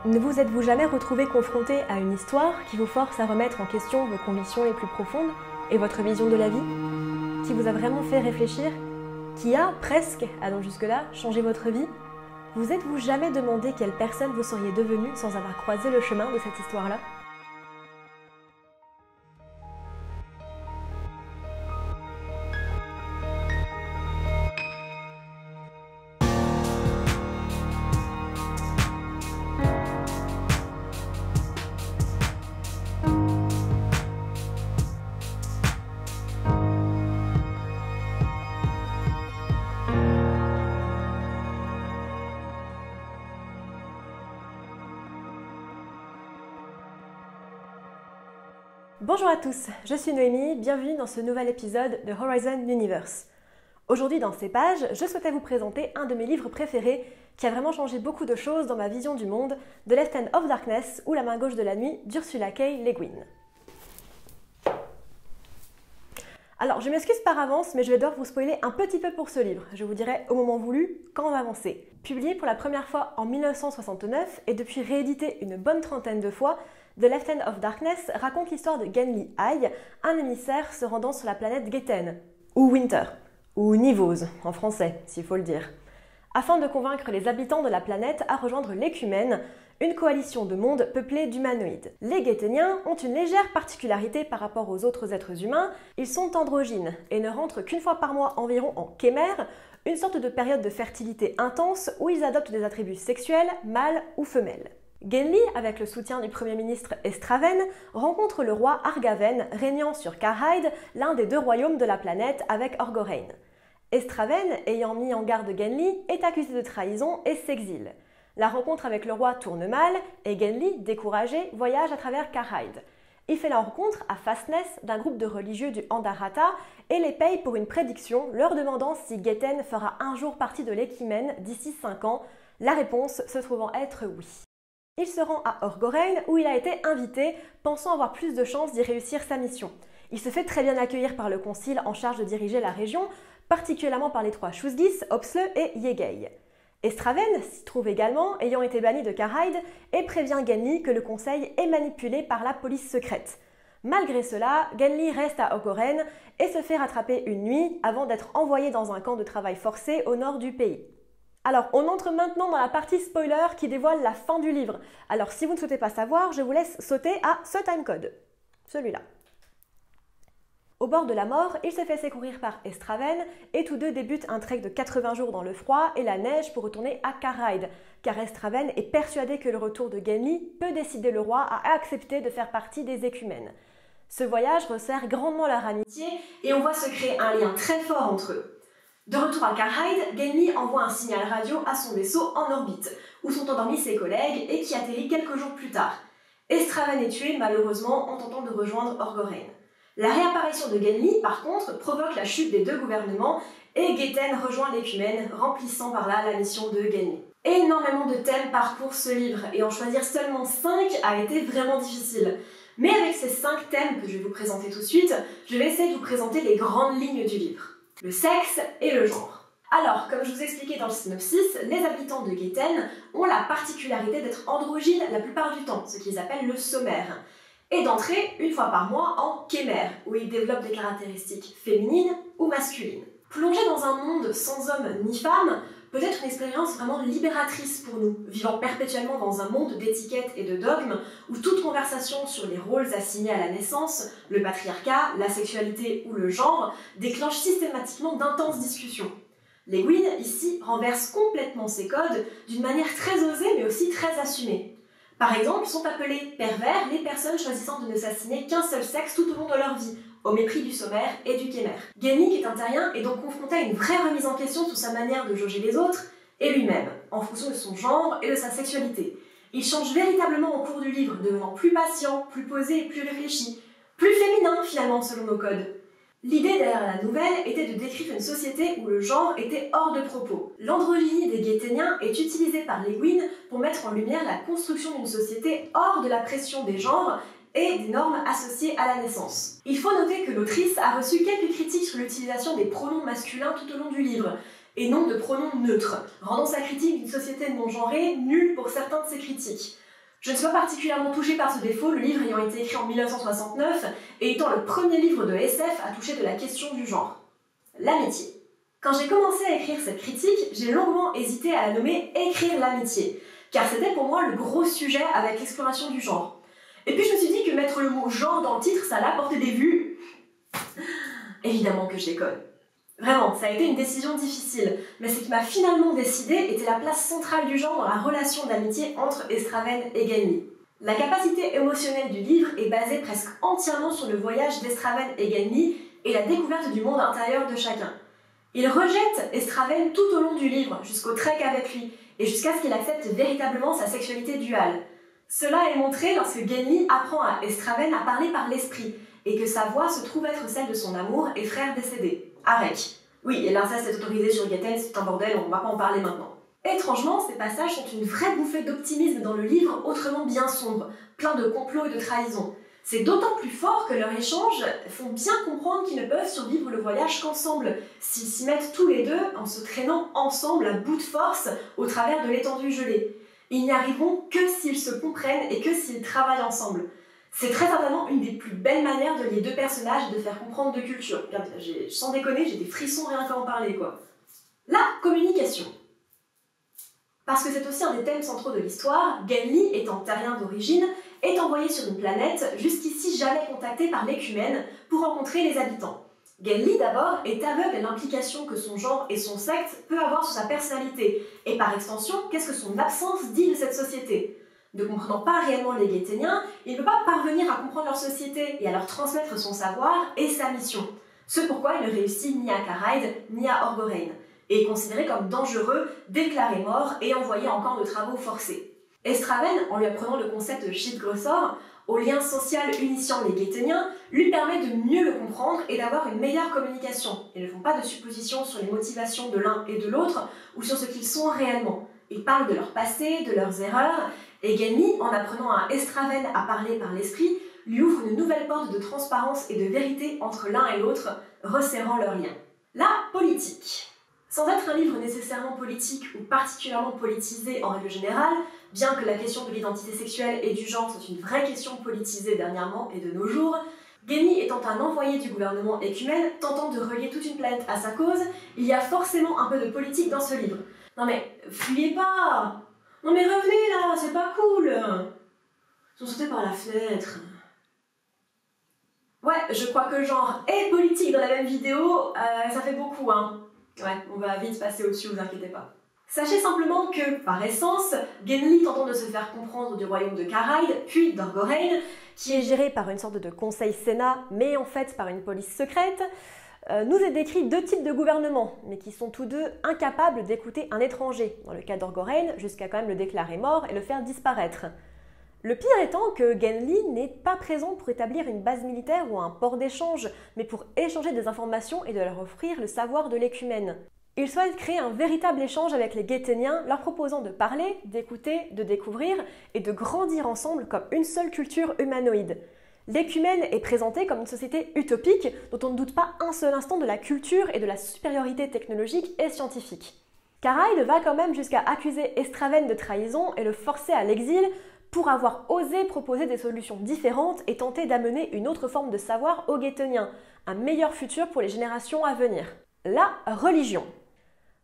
Ne vous êtes-vous jamais retrouvé confronté à une histoire qui vous force à remettre en question vos convictions les plus profondes et votre vision de la vie? Qui vous a vraiment fait réfléchir? Qui a, presque, allons jusque-là, changé votre vie? Vous êtes-vous jamais demandé quelle personne vous seriez devenu sans avoir croisé le chemin de cette histoire-là? Bonjour à tous, je suis Noémie, bienvenue dans ce nouvel épisode de Horizon Universe. Aujourd'hui dans ces pages, je souhaitais vous présenter un de mes livres préférés qui a vraiment changé beaucoup de choses dans ma vision du monde, The Left Hand of Darkness ou La main gauche de la nuit d'Ursula K. Le Guin. Alors je m'excuse par avance, mais je vais devoir vous spoiler un petit peu pour ce livre. Je vous dirai au moment voulu, quand on va avancer. Publié pour la première fois en 1969 et depuis réédité une bonne trentaine de fois, The Left Hand of Darkness raconte l'histoire de Genly Hai, un émissaire se rendant sur la planète Getten, ou Winter, ou Nivose en français, s'il faut le dire, afin de convaincre les habitants de la planète à rejoindre l'Écumène, une coalition de mondes peuplés d'humanoïdes. Les Getteniens ont une légère particularité par rapport aux autres êtres humains, ils sont androgynes et ne rentrent qu'une fois par mois environ en kémère, une sorte de période de fertilité intense où ils adoptent des attributs sexuels, mâles ou femelles. Genly, avec le soutien du premier ministre Estraven, rencontre le roi Argaven, régnant sur Karhide, l'un des deux royaumes de la planète, avec Orgoreyn. Estraven, ayant mis en garde Genly, est accusé de trahison et s'exile. La rencontre avec le roi tourne mal, et Genly, découragé, voyage à travers Karhide. Il fait la rencontre à Fastness d'un groupe de religieux du Andharatta et les paye pour une prédiction, leur demandant si Getten fera un jour partie de l'Écumène d'ici 5 ans, la réponse se trouvant être oui. Il se rend à Orgoreyn où il a été invité, pensant avoir plus de chances d'y réussir sa mission. Il se fait très bien accueillir par le concile en charge de diriger la région, particulièrement par les trois Shusgis, Opsle et Yegei. Estraven s'y trouve également, ayant été banni de Karhide, et prévient Genly que le conseil est manipulé par la police secrète. Malgré cela, Genly reste à Orgoreyn et se fait rattraper une nuit avant d'être envoyé dans un camp de travail forcé au nord du pays. Alors, on entre maintenant dans la partie spoiler qui dévoile la fin du livre. Alors, si vous ne souhaitez pas savoir, je vous laisse sauter à ce timecode. Celui-là. Au bord de la mort, il se fait secourir par Estraven et tous deux débutent un trek de 80 jours dans le froid et la neige pour retourner à Karhide, car Estraven est persuadé que le retour de Genly peut décider le roi à accepter de faire partie des Écumènes. Ce voyage resserre grandement leur amitié et on voit se créer un lien très fort entre eux. De retour à Karhide, Genly envoie un signal radio à son vaisseau en orbite, où sont endormis ses collègues et qui atterrit quelques jours plus tard. Estraven est tué malheureusement en tentant de rejoindre Orgoreyn. La réapparition de Genly, par contre, provoque la chute des deux gouvernements et Getten rejoint l'Écumène, remplissant par là la mission de Genly. Énormément de thèmes parcourent ce livre et en choisir seulement 5 a été vraiment difficile. Mais avec ces 5 thèmes que je vais vous présenter tout de suite, je vais essayer de vous présenter les grandes lignes du livre. Le sexe et le genre. Alors, comme je vous expliquais dans le synopsis, les habitants de Getten ont la particularité d'être androgynes la plupart du temps, ce qu'ils appellent le sommaire, et d'entrer une fois par mois en kémère, où ils développent des caractéristiques féminines ou masculines. Plonger dans un monde sans hommes ni femmes peut être une expérience vraiment libératrice pour nous, vivant perpétuellement dans un monde d'étiquettes et de dogmes, où toute conversation sur les rôles assignés à la naissance, le patriarcat, la sexualité ou le genre, déclenche systématiquement d'intenses discussions. Le Guin, ici, renverse complètement ces codes d'une manière très osée mais aussi très assumée. Par exemple, sont appelés pervers les personnes choisissant de ne s'assigner qu'un seul sexe tout au long de leur vie, au mépris du sommaire et du kémère. Genly, qui est un terrien, est donc confronté à une vraie remise en question sur sa manière de jauger les autres et lui-même, en fonction de son genre et de sa sexualité. Il change véritablement au cours du livre, devenant plus patient, plus posé et plus réfléchi, plus féminin finalement selon nos codes. L'idée derrière la nouvelle était de décrire une société où le genre était hors de propos. L'androgynie des Getteniens est utilisée par Le Guin pour mettre en lumière la construction d'une société hors de la pression des genres et des normes associées à la naissance. Il faut noter que l'autrice a reçu quelques critiques sur l'utilisation des pronoms masculins tout au long du livre, et non de pronoms neutres, rendant sa critique d'une société non genrée nulle pour certains de ses critiques. Je ne suis pas particulièrement touchée par ce défaut, le livre ayant été écrit en 1969 et étant le premier livre de SF à toucher de la question du genre. L'amitié. Quand j'ai commencé à écrire cette critique, j'ai longuement hésité à la nommer « Écrire l'amitié », car c'était pour moi le gros sujet avec l'exploration du genre. Et puis je me suis dit que mettre le mot « genre » dans le titre, ça allait apporter des vues. Évidemment que je déconne. Vraiment, ça a été une décision difficile, mais ce qui m'a finalement décidé était la place centrale du genre dans la relation d'amitié entre Estraven et Genly. La capacité émotionnelle du livre est basée presque entièrement sur le voyage d'Estraven et Genly et la découverte du monde intérieur de chacun. Il rejette Estraven tout au long du livre, jusqu'au trek avec lui, et jusqu'à ce qu'il accepte véritablement sa sexualité duale. Cela est montré lorsque Genly apprend à Estraven à parler par l'esprit, et que sa voix se trouve être celle de son amour et frère décédé, Arek. Oui, et l'inceste est autorisé sur Getten, c'est un bordel, on va pas en parler maintenant. Étrangement, ces passages sont une vraie bouffée d'optimisme dans le livre, autrement bien sombre, plein de complots et de trahisons. C'est d'autant plus fort que leurs échanges font bien comprendre qu'ils ne peuvent survivre le voyage qu'ensemble, s'ils s'y mettent tous les deux en se traînant ensemble à bout de force au travers de l'étendue gelée. Ils n'y arriveront que s'ils se comprennent et que s'ils travaillent ensemble. C'est très certainement une des plus belles manières de lier deux personnages et de faire comprendre deux cultures. Regarde, sans déconner, j'ai des frissons rien qu'à en parler, quoi. La communication. Parce que c'est aussi un des thèmes centraux de l'histoire, Genly, étant terrien d'origine, est envoyé sur une planète jusqu'ici jamais contactée par l'écumène pour rencontrer les habitants. Genly, d'abord, est aveugle à l'implication que son genre et son sexe peut avoir sur sa personnalité, et par extension, qu'est-ce que son absence dit de cette société. Ne comprenant pas réellement les Getteniens, il ne peut pas parvenir à comprendre leur société et à leur transmettre son savoir et sa mission. Ce pourquoi il ne réussit ni à Karaid ni à Orgoreyn, et est considéré comme dangereux, déclaré mort et envoyé en camp de travaux forcés. Estraven, en lui apprenant le concept de Shit-Grossor, au lien social unifiant les Getteniens, lui permet de mieux le comprendre et d'avoir une meilleure communication. Ils ne font pas de suppositions sur les motivations de l'un et de l'autre ou sur ce qu'ils sont réellement. Ils parlent de leur passé, de leurs erreurs, et Genly, en apprenant à Estraven à parler par l'esprit, lui ouvre une nouvelle porte de transparence et de vérité entre l'un et l'autre, resserrant leurs liens. La politique. Sans être un livre nécessairement politique ou particulièrement politisé en règle générale, bien que la question de l'identité sexuelle et du genre soit une vraie question politisée dernièrement et de nos jours, Genly étant un envoyé du gouvernement écumène tentant de relier toute une planète à sa cause, il y a forcément un peu de politique dans ce livre. Non mais, fuyez pas! Non mais revenez là, c'est pas cool! Ils sont sautés par la fenêtre. Ouais, je crois que genre et politique dans la même vidéo, ça fait beaucoup, hein. Ouais, on va vite passer au-dessus, vous inquiétez pas. Sachez simplement que, par essence, Genly tentant de se faire comprendre du royaume de Karaid, puis d'Orgoreyn, qui est géré par une sorte de conseil sénat, mais en fait par une police secrète, nous est décrit deux types de gouvernements, mais qui sont tous deux incapables d'écouter un étranger, dans le cas d'Orgoreyn, jusqu'à quand même le déclarer mort et le faire disparaître. Le pire étant que Genly n'est pas présent pour établir une base militaire ou un port d'échange, mais pour échanger des informations et de leur offrir le savoir de l'écumène. Il souhaite créer un véritable échange avec les Getteniens, leur proposant de parler, d'écouter, de découvrir et de grandir ensemble comme une seule culture humanoïde. L'écumène est présenté comme une société utopique dont on ne doute pas un seul instant de la culture et de la supériorité technologique et scientifique. Karaid va quand même jusqu'à accuser Estraven de trahison et le forcer à l'exil pour avoir osé proposer des solutions différentes et tenter d'amener une autre forme de savoir aux Getteniens, un meilleur futur pour les générations à venir. La religion.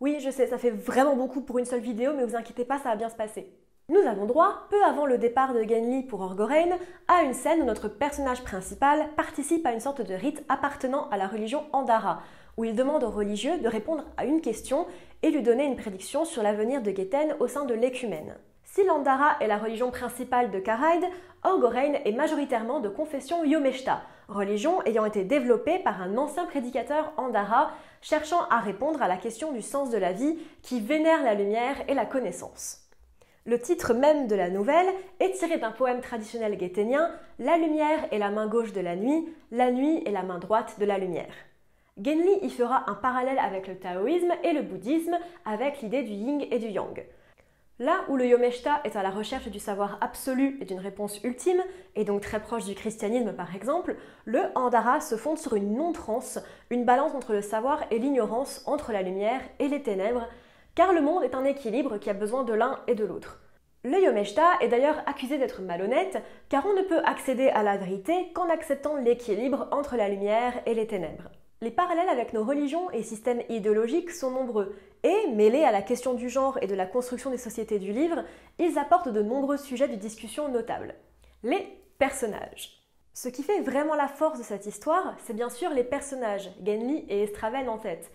Oui, je sais, ça fait vraiment beaucoup pour une seule vidéo, mais vous inquiétez pas, ça va bien se passer. Nous avons droit, peu avant le départ de Genly pour Orgoreyn, à une scène où notre personnage principal participe à une sorte de rite appartenant à la religion Andara, où il demande aux religieux de répondre à une question et lui donner une prédiction sur l'avenir de Getten au sein de l'écumène. Si l'Andara est la religion principale de Karaid, Orgoreyn est majoritairement de confession Yomeshta, religion ayant été développée par un ancien prédicateur Andara cherchant à répondre à la question du sens de la vie qui vénère la lumière et la connaissance. Le titre même de la nouvelle est tiré d'un poème traditionnel guettenien « La lumière est la main gauche de la nuit est la main droite de la lumière ». Genly y fera un parallèle avec le taoïsme et le bouddhisme avec l'idée du yin et du yang. Là où le Yomeshta est à la recherche du savoir absolu et d'une réponse ultime, et donc très proche du christianisme par exemple, le Andara se fonde sur une non-trance, une balance entre le savoir et l'ignorance, entre la lumière et les ténèbres, car le monde est un équilibre qui a besoin de l'un et de l'autre. Le Yomeshta est d'ailleurs accusé d'être malhonnête car on ne peut accéder à la vérité qu'en acceptant l'équilibre entre la lumière et les ténèbres. Les parallèles avec nos religions et systèmes idéologiques sont nombreux et, mêlés à la question du genre et de la construction des sociétés du livre, ils apportent de nombreux sujets de discussion notables. Les personnages. Ce qui fait vraiment la force de cette histoire, c'est bien sûr les personnages, Genli et Estraven en tête.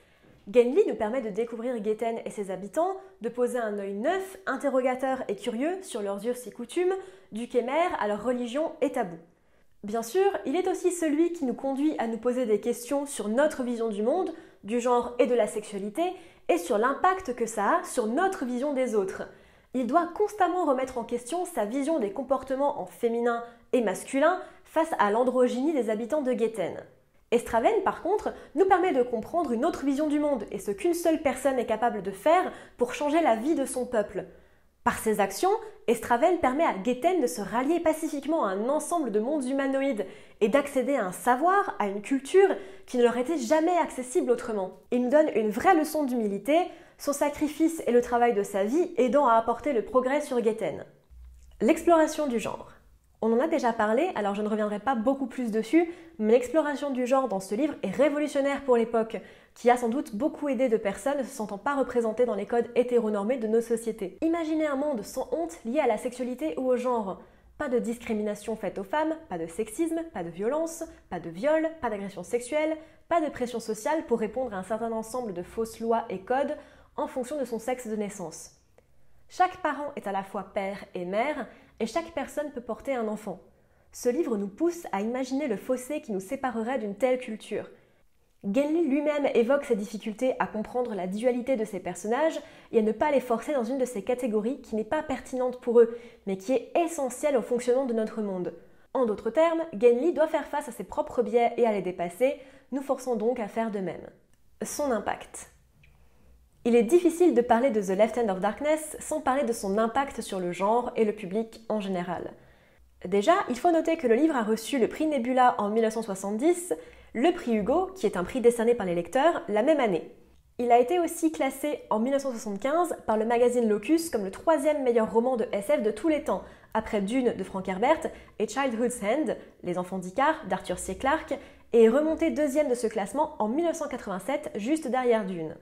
Genli nous permet de découvrir Getten et ses habitants, de poser un œil neuf, interrogateur et curieux sur leurs us et coutumes, du Khmer à leur religion et tabous. Bien sûr, il est aussi celui qui nous conduit à nous poser des questions sur notre vision du monde, du genre et de la sexualité, et sur l'impact que ça a sur notre vision des autres. Il doit constamment remettre en question sa vision des comportements en féminin et masculin face à l'androgynie des habitants de Getten. Estraven, par contre, nous permet de comprendre une autre vision du monde et ce qu'une seule personne est capable de faire pour changer la vie de son peuple. Par ses actions, Estraven permet à Getten de se rallier pacifiquement à un ensemble de mondes humanoïdes et d'accéder à un savoir, à une culture qui ne leur était jamais accessible autrement. Il nous donne une vraie leçon d'humilité, son sacrifice et le travail de sa vie aidant à apporter le progrès sur Getten. L'exploration du genre. On en a déjà parlé, alors je ne reviendrai pas beaucoup plus dessus, mais l'exploration du genre dans ce livre est révolutionnaire pour l'époque, qui a sans doute beaucoup aidé de personnes ne se sentant pas représentées dans les codes hétéronormés de nos sociétés. Imaginez un monde sans honte lié à la sexualité ou au genre. Pas de discrimination faite aux femmes, pas de sexisme, pas de violence, pas de viol, pas d'agression sexuelle, pas de pression sociale pour répondre à un certain ensemble de fausses lois et codes en fonction de son sexe de naissance. Chaque parent est à la fois père et mère, et chaque personne peut porter un enfant. Ce livre nous pousse à imaginer le fossé qui nous séparerait d'une telle culture. Genli lui-même évoque ses difficultés à comprendre la dualité de ses personnages et à ne pas les forcer dans une de ces catégories qui n'est pas pertinente pour eux, mais qui est essentielle au fonctionnement de notre monde. En d'autres termes, Genli doit faire face à ses propres biais et à les dépasser, nous forçons donc à faire de même. Son impact. Il est difficile de parler de The Left Hand of Darkness sans parler de son impact sur le genre et le public en général. Déjà, il faut noter que le livre a reçu le prix Nebula en 1970, le prix Hugo, qui est un prix décerné par les lecteurs, la même année. Il a été aussi classé en 1975 par le magazine Locus comme le 3e meilleur roman de SF de tous les temps, après Dune de Frank Herbert et Childhood's End, Les enfants d'Icare d'Arthur C. Clarke, et est remonté 2e de ce classement en 1987, juste derrière Dune.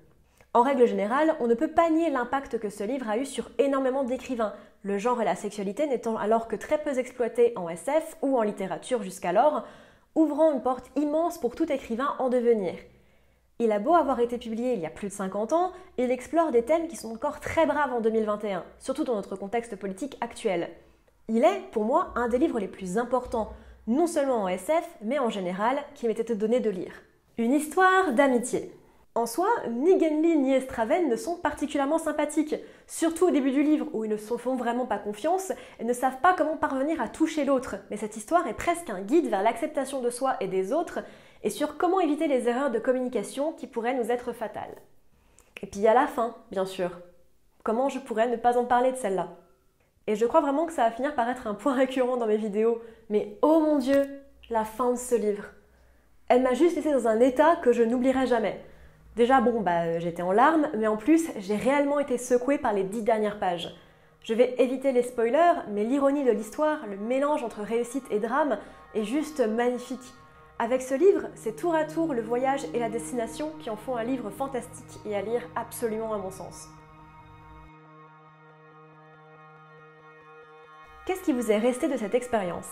En règle générale, on ne peut pas nier l'impact que ce livre a eu sur énormément d'écrivains, le genre et la sexualité n'étant alors que très peu exploités en SF ou en littérature jusqu'alors, ouvrant une porte immense pour tout écrivain en devenir. Il a beau avoir été publié il y a plus de 50 ans, il explore des thèmes qui sont encore très braves en 2021, surtout dans notre contexte politique actuel. Il est, pour moi, un des livres les plus importants, non seulement en SF, mais en général, qui m'ait été donné de lire. Une histoire d'amitié. En soi, ni Genli ni Estraven ne sont particulièrement sympathiques, surtout au début du livre où ils ne se font vraiment pas confiance et ne savent pas comment parvenir à toucher l'autre. Mais cette histoire est presque un guide vers l'acceptation de soi et des autres et sur comment éviter les erreurs de communication qui pourraient nous être fatales. Et puis il y a la fin, bien sûr. Comment je pourrais ne pas en parler de celle-là? Et je crois vraiment que ça va finir par être un point récurrent dans mes vidéos, mais oh mon Dieu, la fin de ce livre. Elle m'a juste laissé dans un état que je n'oublierai jamais. Déjà, j'étais en larmes, mais en plus, j'ai réellement été secouée par les 10 dernières pages. Je vais éviter les spoilers, mais l'ironie de l'histoire, le mélange entre réussite et drame, est juste magnifique. Avec ce livre, c'est tour à tour le voyage et la destination qui en font un livre fantastique et à lire absolument à mon sens. Qu'est-ce qui vous est resté de cette expérience?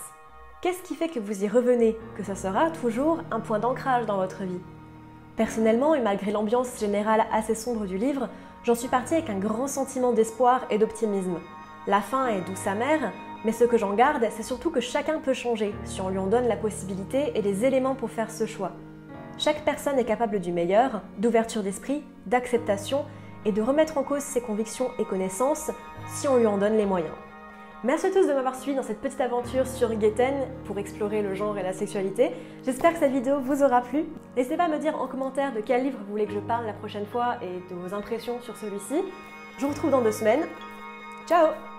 Qu'est-ce qui fait que vous y revenez, que ça sera toujours un point d'ancrage dans votre vie? Personnellement, et malgré l'ambiance générale assez sombre du livre, j'en suis partie avec un grand sentiment d'espoir et d'optimisme. La fin est douce amère, mais ce que j'en garde, c'est surtout que chacun peut changer si on lui en donne la possibilité et les éléments pour faire ce choix. Chaque personne est capable du meilleur, d'ouverture d'esprit, d'acceptation et de remettre en cause ses convictions et connaissances si on lui en donne les moyens. Merci à tous de m'avoir suivi dans cette petite aventure sur Getten pour explorer le genre et la sexualité. J'espère que cette vidéo vous aura plu. N'hésitez pas à me dire en commentaire de quel livre vous voulez que je parle la prochaine fois et de vos impressions sur celui-ci. Je vous retrouve dans 2 semaines. Ciao!